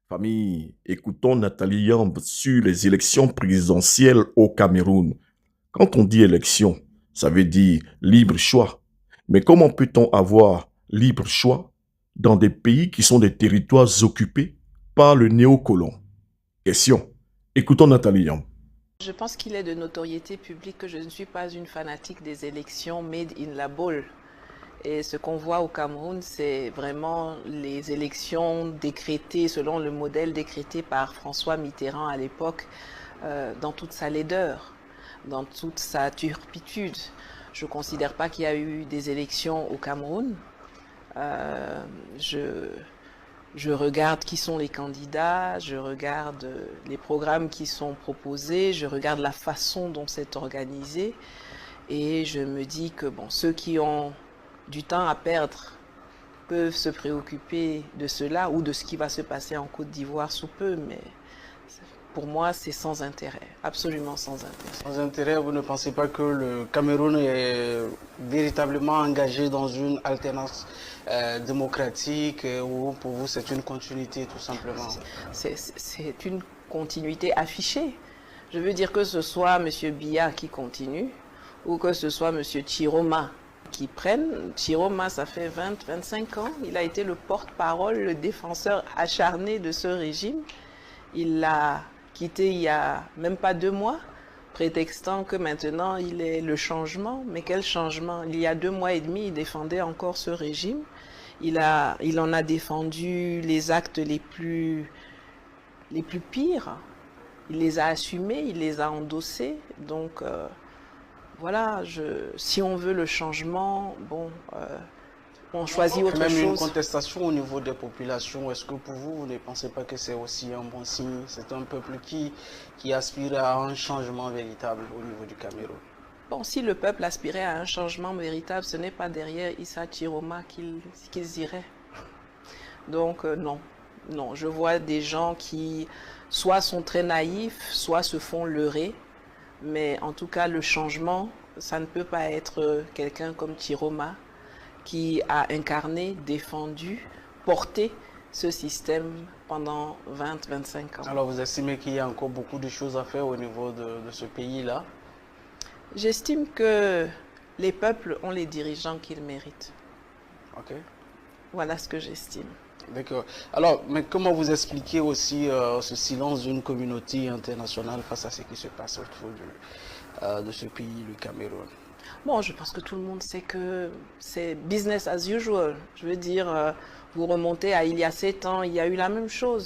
Famille, écoutons Nathalie Yamb sur les élections présidentielles au Cameroun. Quand on dit élection, ça veut dire libre choix. Mais comment peut-on avoir libre choix dans des pays qui sont des territoires occupés par le néocolon? Question. Écoutons Nathalie Yamb. Je pense qu'il est de notoriété publique que je ne suis pas une fanatique des élections made in la boule. Et ce qu'on voit au Cameroun, c'est vraiment les élections décrétées selon le modèle décrété par François Mitterrand à l'époque, dans toute sa laideur, dans toute sa turpitude. Je ne considère pas qu'il y a eu des élections au Cameroun. Euh, je, je regarde qui sont les candidats, je regarde les programmes qui sont proposés, je regarde la façon dont c'est organisé et je me dis que bon, ceux qui ont du temps à perdre peuvent se préoccuper de cela ou de ce qui va se passer en Côte d'Ivoire sous peu, mais pour moi, c'est sans intérêt, absolument sans intérêt. Sans intérêt, vous ne pensez pas que le Cameroun est véritablement engagé dans une alternance démocratique ou pour vous c'est une continuité tout simplement? C'est une continuité affichée. Je veux dire que ce soit M. Biya qui continue ou que ce soit M. Chiroma qui prenne. Chiroma, ça fait 20-25 ans. Il a été le porte-parole, le défenseur acharné de ce régime. Il l'a quitté il n'y a même pas 2 mois, prétextant que maintenant il est le changement. Mais quel changement? Il y a 2 mois et demi, il défendait encore ce régime. Il en a défendu les actes les plus pires. Il les a assumés, il les a endossés. Donc voilà, si on veut le changement, bon, on choisit autre Même une chose. contestation au niveau des populations, est-ce que pour vous, vous ne pensez pas que c'est aussi un bon signe? C'est un peuple qui aspire à un changement véritable au niveau du Cameroun. Bon, si le peuple aspirait à un changement véritable, ce n'est pas derrière Issa Chiroma qu'ils iraient. Donc non, non, je vois des gens qui soit sont très naïfs, soit se font leurrer. Mais en tout cas, le changement, ça ne peut pas être quelqu'un comme Chiroma qui a incarné, défendu, porté ce système pendant 20-25 ans. Alors vous estimez qu'il y a encore beaucoup de choses à faire au niveau de ce pays-là? J'estime que les peuples ont les dirigeants qu'ils méritent. Ok. Voilà ce que j'estime. D'accord. Alors, mais comment vous expliquez aussi ce silence d'une communauté internationale face à ce qui se passe autour de ce pays, le Cameroun? Bon, je pense que tout le monde sait que c'est business as usual. Je veux dire, vous remontez à il y a 7 ans, il y a eu la même chose.